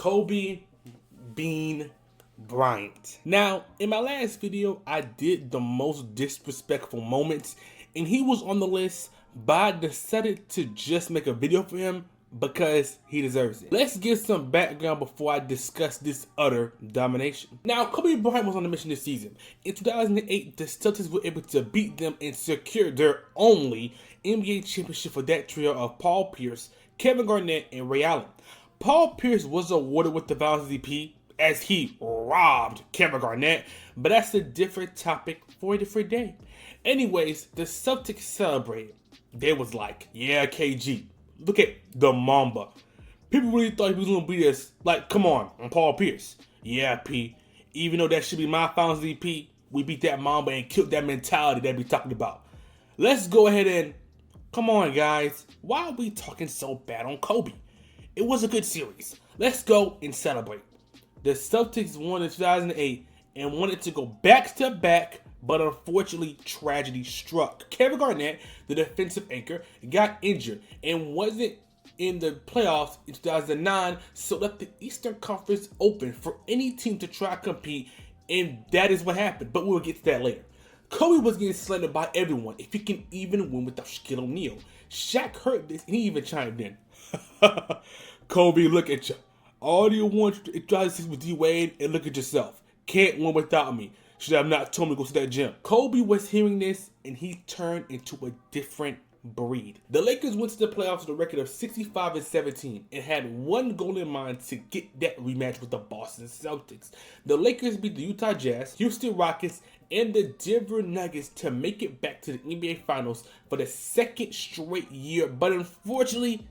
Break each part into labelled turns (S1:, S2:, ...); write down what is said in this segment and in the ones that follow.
S1: Kobe Bean Bryant. Now, in my last video, I did the most disrespectful moments, and he was on the list, but I decided to just make a video for him because he deserves it. Let's get some background before I discuss this utter domination. Now, Kobe Bryant was on a mission this season. In 2008, the Celtics were able to beat them and secure their only NBA championship for that trio of Paul Pierce, Kevin Garnett, and Ray Allen. Paul Pierce was awarded with the Finals MVP as he robbed Kevin Garnett, but that's a different topic for a different day. Anyways, the Celtics celebrated. They was like, yeah, KG, look at the Mamba. People really thought he was going to beat us. Like, come on, I'm Paul Pierce. Yeah, P. Even though that should be my Finals MVP, we beat that Mamba and killed that mentality that we talking about. Let's go ahead and, come on, guys. Why are we talking so bad on Kobe? It was a good series. Let's go and celebrate. The Celtics won in 2008 and wanted to go back-to-back, but unfortunately, tragedy struck. Kevin Garnett, the defensive anchor, got injured and wasn't in the playoffs in 2009, so left the Eastern Conference open for any team to try to compete, and that is what happened, but we'll get to that later. Kobe was getting slandered by everyone if he can even win without Shaquille O'Neal. Shaq heard this and he even chimed in. Kobe, look at you. All you want to try to see with D-Wade and look at yourself. Can't win without me. Should have not told me to go to that gym. Kobe was hearing this and he turned into a different breed. The Lakers went to the playoffs with a record of 65-17 and had one goal in mind to get that rematch with the Boston Celtics. The Lakers beat the Utah Jazz, Houston Rockets, and the Denver Nuggets to make it back to the NBA Finals for the second straight year, but unfortunately,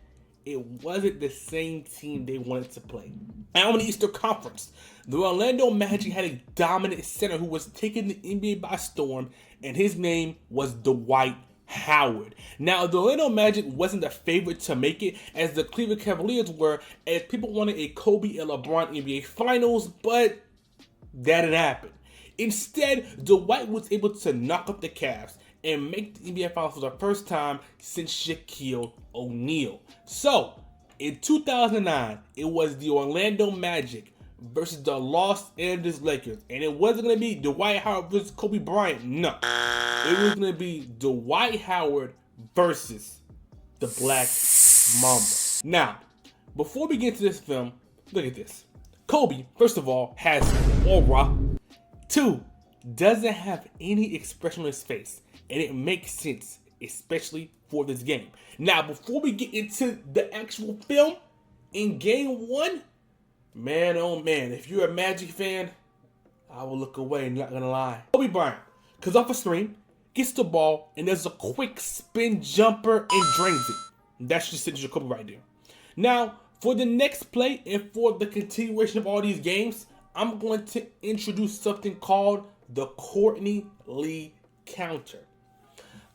S1: it wasn't the same team they wanted to play. Now in the Eastern Conference, the Orlando Magic had a dominant center who was taking the NBA by storm, and his name was Dwight Howard. Now, the Orlando Magic wasn't the favorite to make it, as the Cleveland Cavaliers were, as people wanted a Kobe and LeBron NBA Finals, but that didn't happen. Instead, Dwight was able to knock up the Cavs and make the NBA Finals for the first time since Shaquille O'Neal. So, in 2009, it was the Orlando Magic versus the Los Angeles Lakers. And it wasn't going to be Dwight Howard versus Kobe Bryant. No. It was going to be Dwight Howard versus the Black Mamba. Now, before we get into this film, look at this. Kobe, first of all, has aura. 2, doesn't have any expression on his face. And it makes sense, especially for this game. Now, before we get into the actual film, in game 1, man, oh man, if you're a Magic fan, I will look away, not gonna lie. Kobe Bryant comes off a screen, gets the ball, and there's a quick spin jumper and drains it. That's just signature Kobe right there. Now, for the next play and for the continuation of all these games, I'm going to introduce something called the Courtney Lee counter.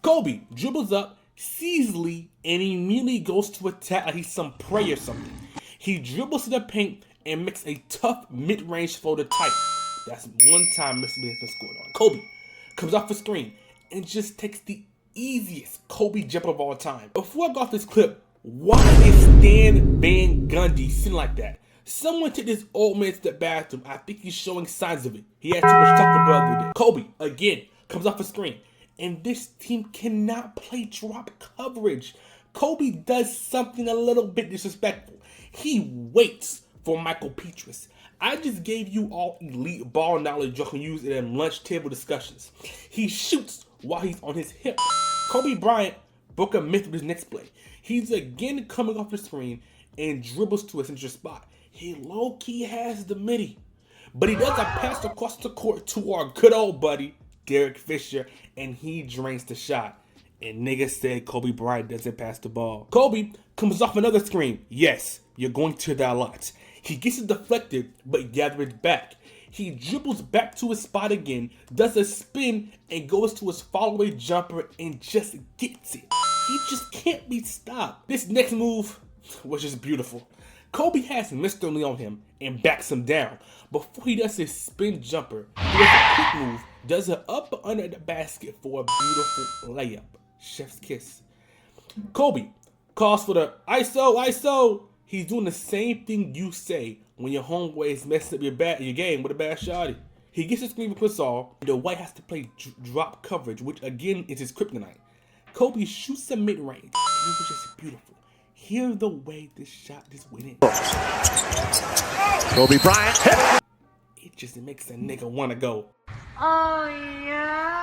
S1: Kobe dribbles up, sees Lee, and immediately goes to attack like he's some prey or something. He dribbles to the paint and makes a tough mid-range floater type. That's one time Mr. Lee has been scored on. Kobe comes off the screen and just takes the easiest Kobe jump of all time. Before I go off this clip, why is Stan Van Gundy sitting like that? Someone took this old man to the bathroom. I think he's showing signs of it. He had too much Taco Bell with it. Kobe, again, comes off the screen. And this team cannot play drop coverage. Kobe does something a little bit disrespectful. He waits for Michael Petrus. I just gave you all elite ball knowledge you can use in lunch table discussions. He shoots while he's on his hip. Kobe Bryant broke a myth with his next play. He's again coming off the screen and dribbles to a signature spot. He low-key has the midi, but he does a pass across the court to our good old buddy, Derek Fisher, and he drains the shot. And niggas said Kobe Bryant doesn't pass the ball. Kobe comes off another screen. Yes, you're going to hear that a lot. He gets it deflected, but gathers it back. He dribbles back to his spot again, does a spin, and goes to his follow-away jumper and just gets it. He just can't be stopped. This next move was just beautiful. Kobe has Mr. Lee on him and backs him down. Before he does his spin jumper, he does a quick move, does an up under the basket for a beautiful layup. Chef's kiss. Kobe calls for the ISO. He's doing the same thing you say when your homeboy is messing up your game with a bad shotty. He gets a screen for Gasol. The White has to play drop coverage, which again is his kryptonite. Kobe shoots a mid-range, and it was just beautiful. Hear the way this shot just went in.
S2: Kobe Bryant.
S1: It just makes a nigga wanna go.
S3: Oh yeah.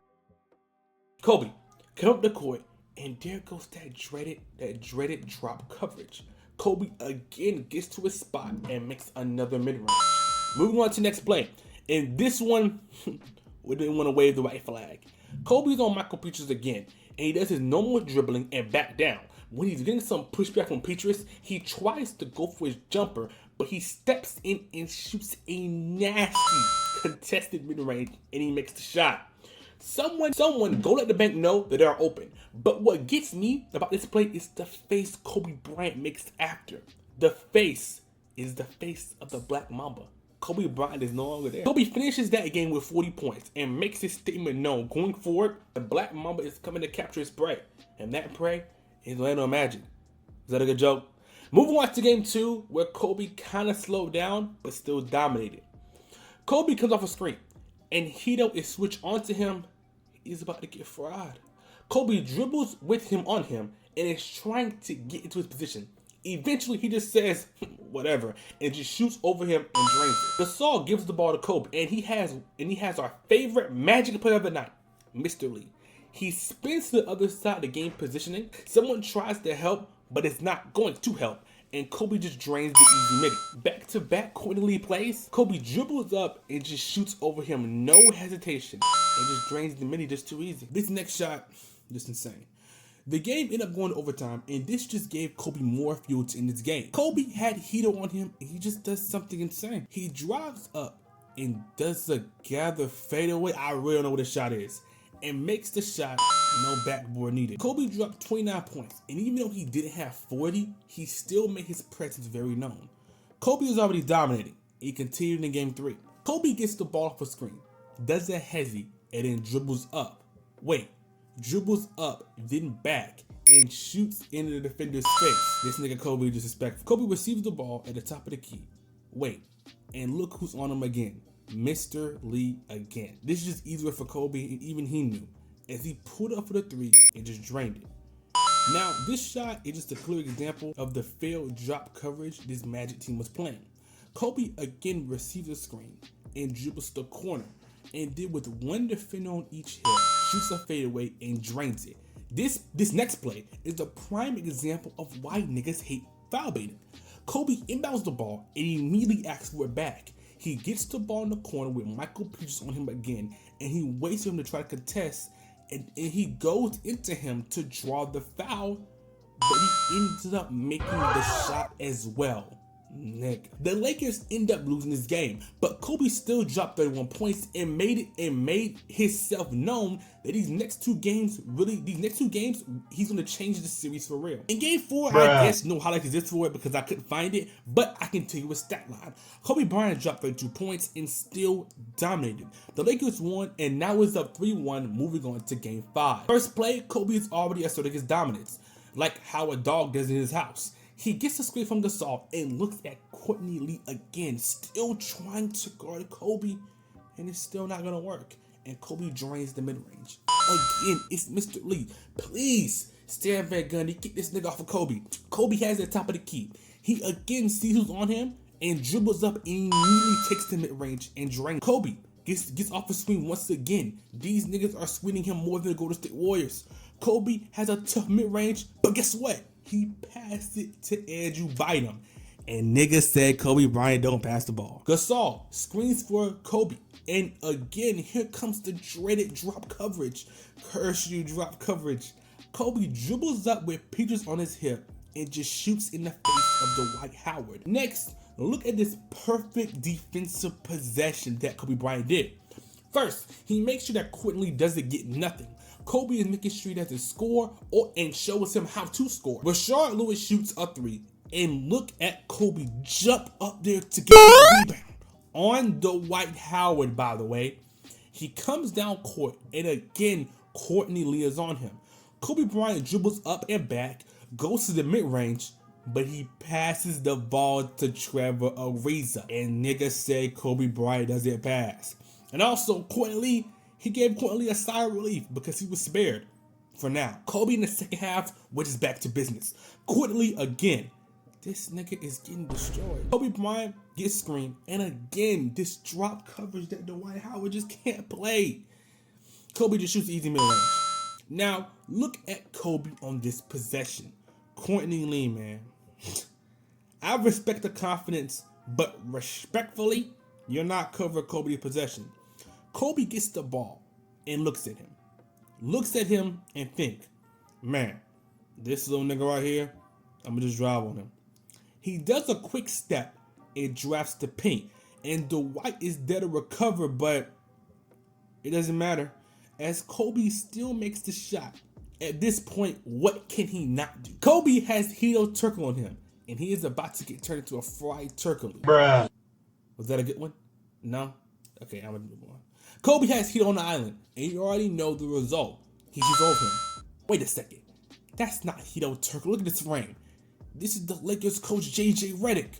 S1: Kobe come up the court, and there goes that dreaded drop coverage. Kobe again gets to his spot and makes another mid-range. Moving on to next play. In this one, we didn't want to wave the white flag. Kobe's on Michael Petrus again, and he does his normal dribbling and back down. When he's getting some pushback from Petrus, he tries to go for his jumper, but he steps in and shoots a nasty contested mid-range, and he makes the shot. Someone go let the bank know that they're open. But what gets me about this play is the face Kobe Bryant makes after. The face is the face of the Black Mamba. Kobe Bryant is no longer there. Kobe finishes that game with 40 points and makes his statement known. Going forward, the Black Mamba is coming to capture his prey. And that prey is Orlando Magic. Is that a good joke? Moving on to game 2, where Kobe kind of slowed down, but still dominated. Kobe comes off a screen, and Hito is switched onto him. He's about to get fried. Kobe dribbles with him on him, and is trying to get into his position. Eventually, he just says, whatever, and just shoots over him and drains it. Gasol gives the ball to Kobe, and he has our favorite Magic player of the night, Mr. Lee. He spins to the other side of the game positioning. Someone tries to help, but it's not going to help, and Kobe just drains the easy midi. Back-to-back Courtney Lee plays. Kobe dribbles up and just shoots over him, no hesitation, and just drains the midi just too easy. This next shot, just insane. The game ended up going to overtime, and this just gave Kobe more fuel to end this game. Kobe had Hito on him, and he just does something insane. He drives up and does a gather fadeaway. I really don't know what the shot is. And makes the shot, no backboard needed. Kobe dropped 29 points, and even though he didn't have 40, he still made his presence very known. Kobe was already dominating. He continued in game 3. Kobe gets the ball off a screen, does a hezzy, and then dribbles up. Dribbles up, then back, and shoots into the defender's face. This nigga Kobe disrespectful. Kobe receives the ball at the top of the key. And look who's on him again. Mr. Lee again. This is just easier for Kobe, and even he knew, as he pulled up for the 3 and just drained it. Now, this shot is just a clear example of the failed drop coverage this Magic team was playing. Kobe again receives a screen and dribbles the corner, and then with one defender on each hit, shoots a fadeaway and drains it. This next play is the prime example of why niggas hate foul baiting. Kobe inbounds the ball and immediately asks for it back. He gets the ball in the corner with Michael Petrus on him again, and he waits for him to try to contest, and he goes into him to draw the foul, but he ends up making the shot as well. Nigga. The Lakers end up losing this game, but Kobe still dropped 31 points and made himself known that these next two games, he's gonna change the series for real. In game 4, I guess no highlights exist for it because I couldn't find it, but I can tell you a stat line. Kobe Bryant dropped 32 points and still dominated. The Lakers won, and now it's up 3-1, moving on to game 5. First play, Kobe is already asserting his dominance, like how a dog does in his house. He gets a screen from Gasol and looks at Courtney Lee again, still trying to guard Kobe, and it's still not gonna work. And Kobe drains the mid-range. Again, it's Mr. Lee. Please, Stan Van Gundy, get this nigga off of Kobe. Kobe has the top of the key. He again sees who's on him and dribbles up and immediately takes the mid-range and drains. Kobe gets off the screen once again. These niggas are screening him more than the Golden State Warriors. Kobe has a tough mid-range, but guess what? He passed it to Andrew Bynum. And niggas said Kobe Bryant don't pass the ball. Gasol screens for Kobe. And again, here comes the dreaded drop coverage. Curse you, drop coverage. Kobe dribbles up with Petrus on his hip and just shoots in the face of Dwight Howard. Next, look at this perfect defensive possession that Kobe Bryant did. First, he makes sure that Courtney doesn't get nothing. Kobe is making sure he doesn't score and shows him how to score. Rashard Lewis shoots a 3, and look at Kobe jump up there to get the rebound. On Dwight Howard, by the way. He comes down court, and again, Courtney Lee is on him. Kobe Bryant dribbles up and back, goes to the mid-range, but he passes the ball to Trevor Ariza. And niggas say Kobe Bryant doesn't pass. And also, Courtney Lee, he gave Courtney Lee a sigh of relief because he was spared for now. Kobe in the second half, which is back to business. Courtney Lee again. This nigga is getting destroyed. Kobe Bryant gets screened, and again, this drop coverage that Dwight Howard just can't play. Kobe just shoots easy mid-range. Now, look at Kobe on this possession. Courtney Lee, man. I respect the confidence, but respectfully, you're not covering Kobe's possession. Kobe gets the ball and looks at him. Looks at him and think, man, this little nigga right here, I'm gonna just drive on him. He does a quick step and drafts the paint, and Dwight is there to recover, but it doesn't matter, as Kobe still makes the shot. At this point, what can he not do? Kobe has Hito Turkle on him, and he is about to get turned into a fried turkle.
S2: Bruh.
S1: Was that a good one? No? Okay, I'm gonna move on. Kobe has Hito on the island, and you already know the result. He shoots over him. Wait a second. That's not Hito Turkle. Look at this frame. This is the Lakers coach JJ Redick.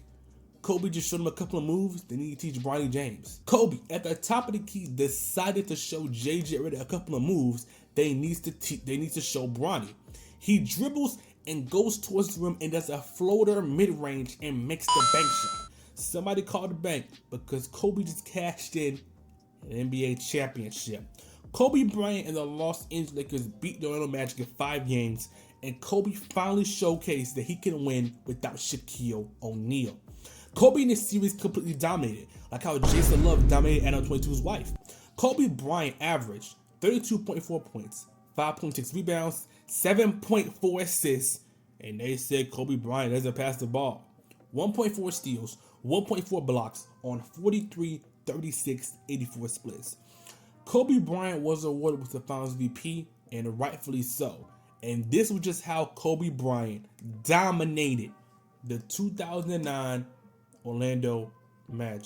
S1: Kobe just showed him a couple of moves they need to teach Bronny James. Kobe, at the top of the key, decided to show JJ Redick a couple of moves they need to show Bronny. He dribbles and goes towards the rim and does a floater mid-range and makes the bank shot. Somebody called the bank because Kobe just cashed in an NBA championship. Kobe Bryant and the Los Angeles Lakers beat the Orlando Magic in 5 games, and Kobe finally showcased that he can win without Shaquille O'Neal. Kobe in this series completely dominated, like how Jason Love dominated Adam 22's wife. Kobe Bryant averaged 32.4 points, 5.6 rebounds, 7.4 assists, and they said Kobe Bryant doesn't pass the ball. 1.4 steals, 1.4 blocks on 43, 36, 84 splits. Kobe Bryant was awarded with the Finals MVP, and rightfully so. And this was just how Kobe Bryant dominated the 2009 Orlando Magic.